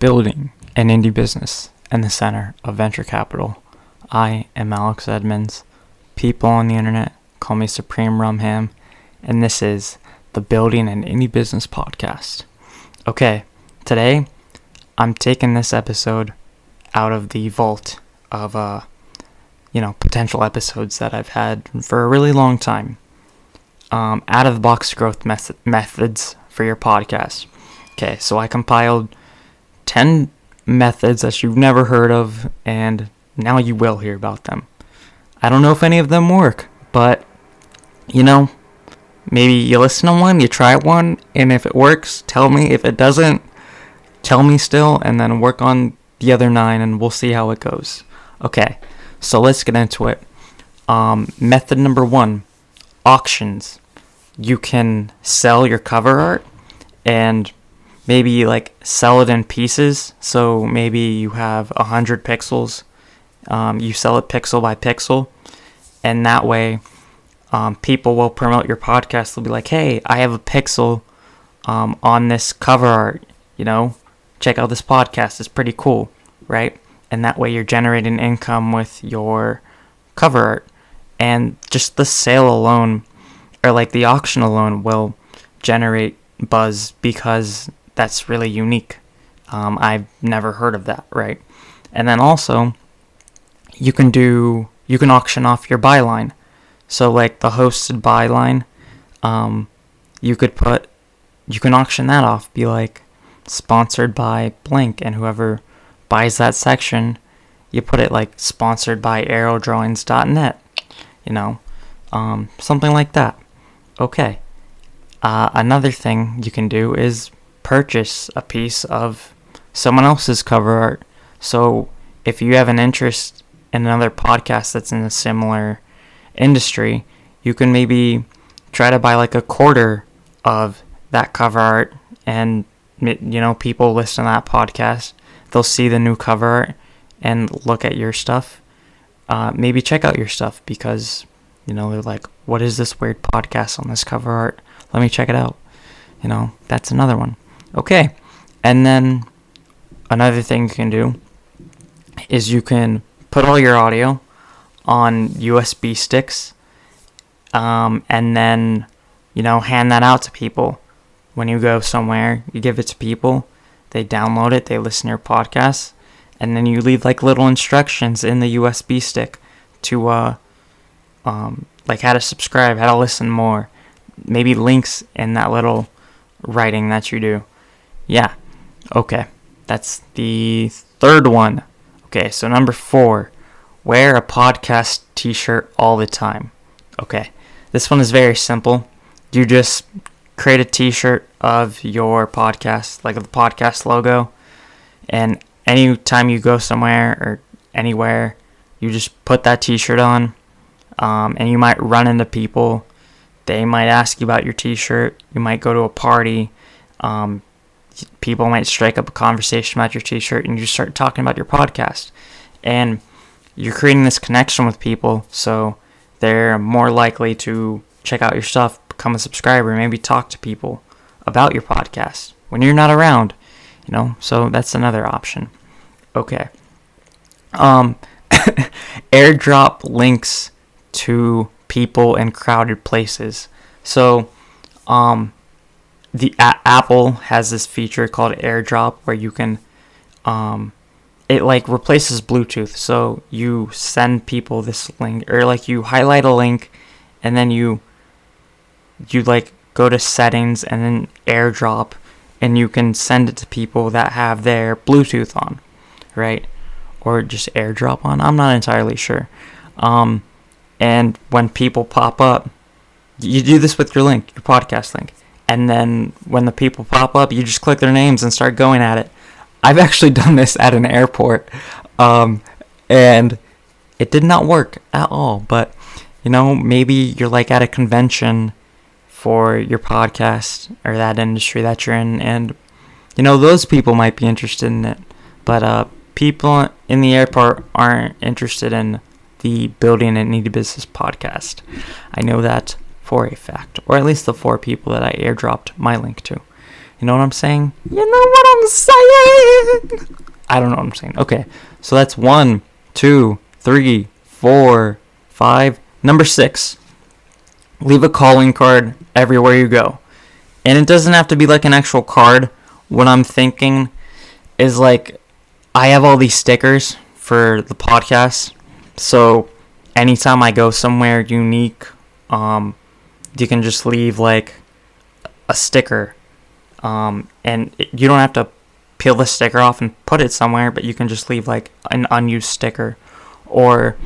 building an indie business in the center of venture capital. I am Alex Edmonds. People on the internet call me Supreme Rumham, and this is the Building an Indie Business podcast. Okay, today I'm taking this episode out of the vault of potential episodes that I've had for a really long time. Out of the box growth methods for your podcast. Okay, so I compiled 10 methods that you've never heard of, and now you will hear about them. I don't know if any of them work, but maybe you listen to one, you try one, and if it works, tell me. If it doesn't, tell me still, and then work on the other 9, and we'll see how it goes. Okay, so let's get into it. Method number 1, auctions. You can sell your cover art and maybe sell it in pieces. So maybe you have 100 pixels. You sell it pixel by pixel, and that way people will promote your podcast. They'll be like, hey, I have a pixel on this cover art, check out this podcast, it's pretty cool, right? And that way you're generating income with your cover art, and just the sale alone, or the auction alone, will generate buzz because that's really unique. I've never heard of that, right? And then also, you can auction off your byline. So the hosted byline, you can auction that off, be sponsored by blank, and whoever buys that section, you put it sponsored by aerodrawings.net, something like that. Okay. Another thing you can do is purchase a piece of someone else's cover art. So if you have an interest in another podcast that's in a similar industry, you can maybe try to buy a quarter of that cover art, and people listen to that podcast, they'll see the new cover art and look at your stuff, maybe check out your stuff because they're like, what is this weird podcast on this cover art? Let me check it out. That's another one. Okay. And then another thing you can do is you can put all your audio on USB sticks, and then, hand that out to people. When you go somewhere, you give it to people, they download it, they listen to your podcast, and then you leave little instructions in the USB stick to how to subscribe, how to listen more, maybe links in that little writing that you do. Yeah. Okay. That's the third one. Okay. So number 4, wear a podcast t-shirt all the time. Okay. This one is very simple. You just create a t-shirt of your podcast, the podcast logo, and anytime you go somewhere or anywhere, you just put that t-shirt on. And you might run into people. They might ask you about your t-shirt. You might go to a party. People might strike up a conversation about your t-shirt, and you start talking about your podcast. And you're creating this connection with people, so they're more likely to check out your stuff, become a subscriber, maybe talk to people about your podcast when you're not around. So that's another option. Okay. Airdrop links to people in crowded places. So the Apple has this feature called AirDrop where you can it replaces Bluetooth. So you send people this link, or you highlight a link, and then you go to settings and then AirDrop, and you can send it to people that have their Bluetooth on, right? Or just AirDrop on. I'm not entirely sure. And when people pop up, you do this with your link, your podcast link. And then when the people pop up, you just click their names and start going at it. I've actually done this at an airport. And it did not work at all. But, maybe you're at a convention for your podcast or that industry that you're in. And, those people might be interested in it. But people in the airport aren't interested in the Building an Indie Business podcast. I know that for a fact, or at least the 4 people that I airdropped my link to. You know what I'm saying? You know what I'm saying? I don't know what I'm saying. Okay, so that's 1, 2, 3, 4, 5. Number 6, leave a calling card everywhere you go. And it doesn't have to be like an actual card. What I'm thinking is like, I have all these stickers for the podcast. So anytime I go somewhere unique, you can just leave like a sticker. And you don't have to peel the sticker off and put it somewhere, but you can just leave like an unused sticker. Or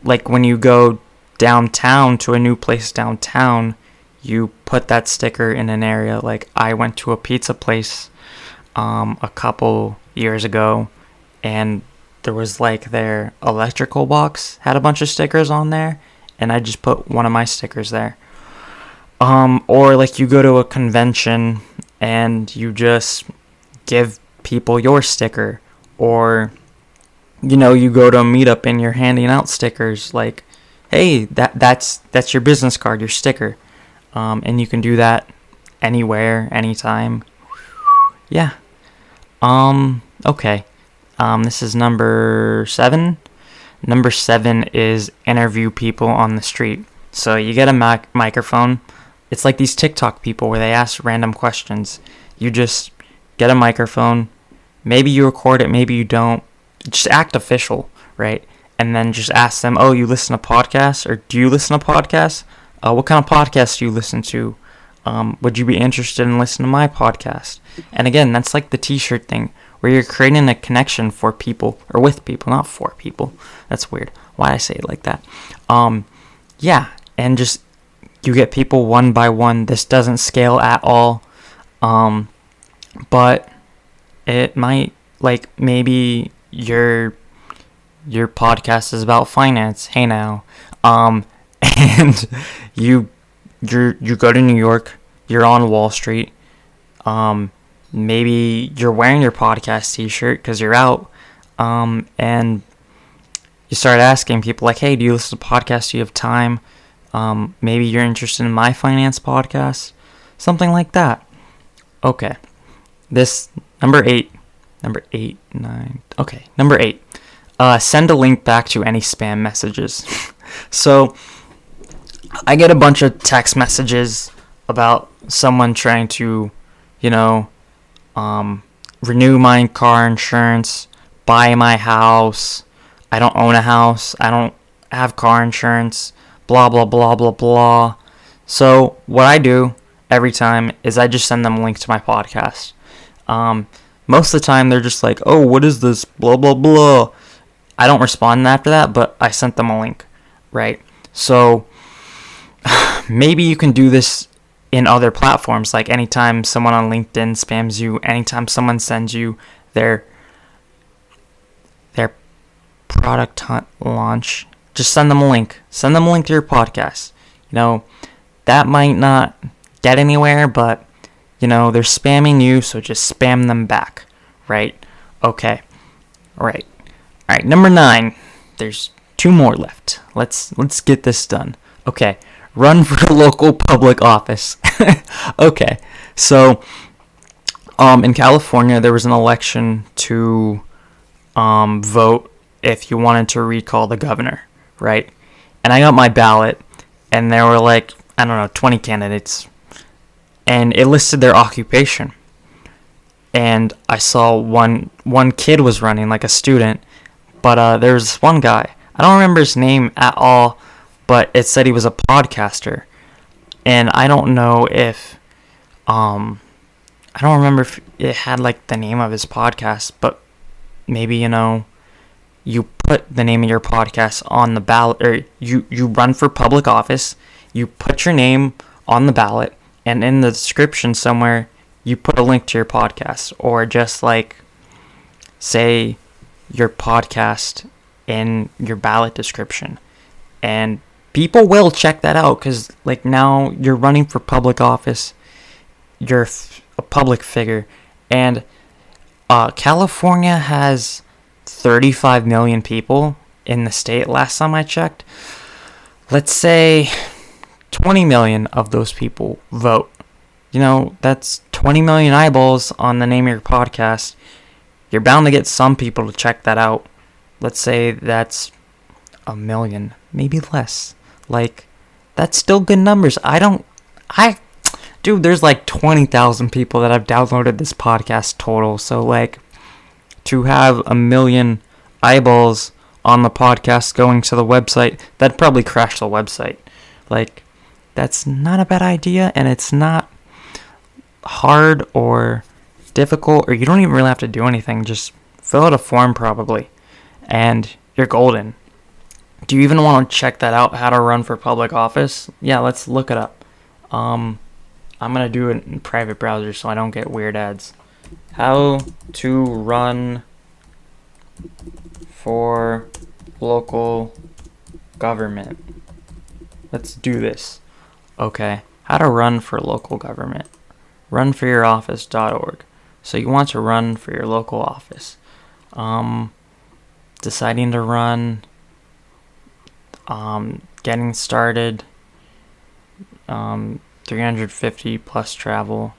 like when you go downtown to a new place downtown, you put that sticker in an area. Like I went to a pizza place a couple years ago, and there was like their electrical box had a bunch of stickers on there, and I just put one of my stickers there. Or like you go to a convention and you just give people your sticker, or you go to a meetup and you're handing out stickers like, hey, that's your business card, your sticker. And you can do that anywhere, anytime. Yeah. Okay. This is number 7. Number 7 is interview people on the street. So you get a microphone. It's like these TikTok people where they ask random questions. You just get a microphone. Maybe you record it, maybe you don't. Just act official, right? And then just ask them, oh, you listen to podcasts? Or do you listen to podcasts? What kind of podcasts do you listen to? Would you be interested in listening to my podcast? And again, that's like the t-shirt thing, where you're creating a connection for people, or with people, not for people. That's weird. Why I say it like that? Yeah, and just, you get people one by one. This doesn't scale at all. But it might, like, maybe your podcast is about finance. Hey now. And you go to New York, you're on Wall Street, maybe you're wearing your podcast t-shirt because you're out, and you start asking people like, hey, do you listen to podcasts? Do you have time? Maybe you're interested in my finance podcast, something like that. Okay, this number 8, 9. Okay, number 8. Send a link back to any spam messages. So I get a bunch of text messages about someone trying to, renew my car insurance, buy my house. I don't own a house. I don't have car insurance. Blah, blah, blah, blah, blah. So what I do every time is I just send them a link to my podcast. Most of the time they're just like, oh, what is this? Blah, blah, blah. I don't respond after that, but I sent them a link, right? So maybe you can do this in other platforms, like anytime someone on LinkedIn spams you, anytime someone sends you their product hunt launch, just send them a link. Send them a link to your podcast. That might not get anywhere, but, they're spamming you, so just spam them back, right? Okay. All right, number 9. There's 2 more left. Let's get this done. Okay. Run for the local public office. Okay. So, in California, there was an election to vote if you wanted to recall the governor, right? And I got my ballot, and there were like, 20 candidates, and it listed their occupation. And I saw one kid was running, like a student, but there was this one guy. I don't remember his name at all, but it said he was a podcaster. And I don't know if, I don't remember if it had like the name of his podcast, but maybe, you put the name of your podcast on the ballot, or you run for public office, you put your name on the ballot, and in the description somewhere, you put a link to your podcast, or just like say your podcast in your ballot description. And people will check that out, because like now you're running for public office, you're a public figure, and California has 35 million people in the state last time I checked. Let's say 20 million of those people vote. That's 20 million eyeballs on the name of your podcast. you're bound to get some people to check that out. Let's say that's 1 million, maybe less. Like, that's still good numbers. Dude, there's like 20,000 people that have downloaded this podcast total. So, like, to have 1 million eyeballs on the podcast going to the website, that'd probably crash the website. Like, that's not a bad idea, and it's not hard or difficult, or you don't even really have to do anything. Just fill out a form probably, and you're golden. Do you even want to check that out, how to run for public office? Yeah, let's look it up. I'm going to do it in private browser so I don't get weird ads. How to run for local government. Let's do this. Okay, how to run for local government. Runforyouroffice.org. So you want to run for your local office. Deciding to run, getting started, 350 plus travel,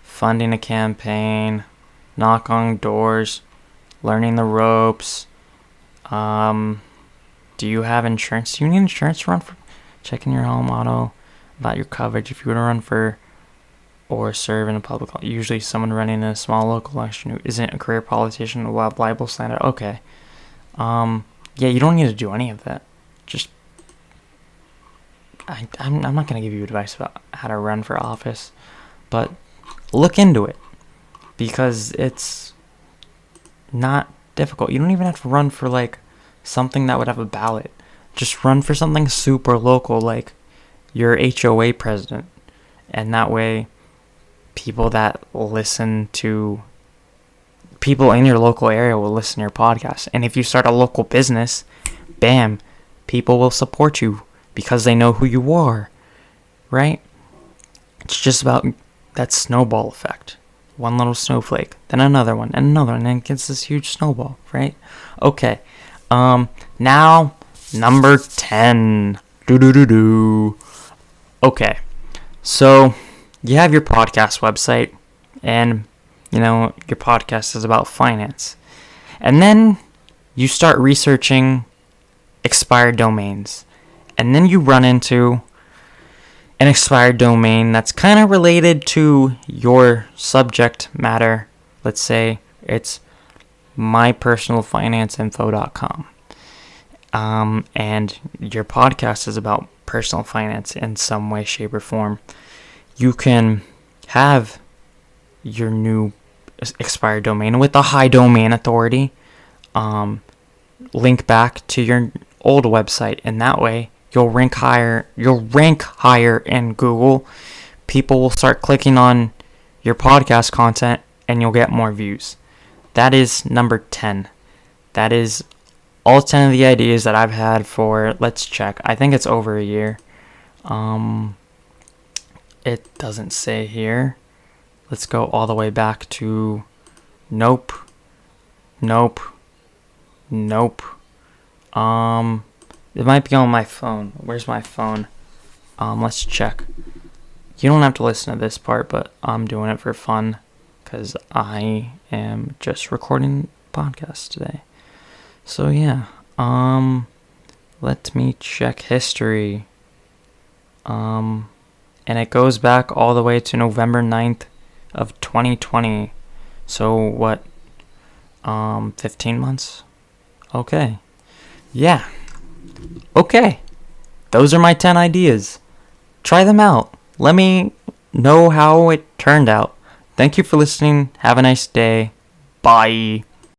funding a campaign, knock on doors, learning the ropes. Do you have insurance? Do you need insurance to run for? Checking your home auto about your coverage if you were to run for or serve in a public, usually someone running in a small local election who isn't a career politician will have libel slander. Okay. Yeah, you don't need to do any of that. Just I'm not going to give you advice about how to run for office, but look into it because it's not difficult. You don't even have to run for like something that would have a ballot. Just run for something super local, like your HOA president, and that way people in your local area will listen to your podcast. And if you start a local business, bam, people will support you because they know who you are, right? It's just about that snowball effect. One little snowflake, then another one, and another one, and then it gets this huge snowball, right? Okay, now, number 10. Okay, so you have your podcast website, and, your podcast is about finance. And then you start researching expired domains. And then you run into an expired domain that's kind of related to your subject matter. Let's say it's mypersonalfinanceinfo.com. And your podcast is about personal finance in some way, shape, or form. You can have your new expired domain with a high domain authority link back to your old website, and that way you'll rank higher in Google. People will start clicking on your podcast content and you'll get more views. That is number 10. That is all 10 of the ideas that I've had for, let's check, I think it's over a year. It doesn't say here. Let's go all the way back to nope. It might be on my phone. Where's my phone? Let's check. You don't have to listen to this part, but I'm doing it for fun because I am just recording podcasts today. So yeah, let me check history. And it goes back all the way to November 9th of 2020. So what, 15 months? Okay. Yeah. Okay. Those are my 10 ideas. Try them out. Let me know how it turned out. Thank you for listening. Have a nice day. Bye.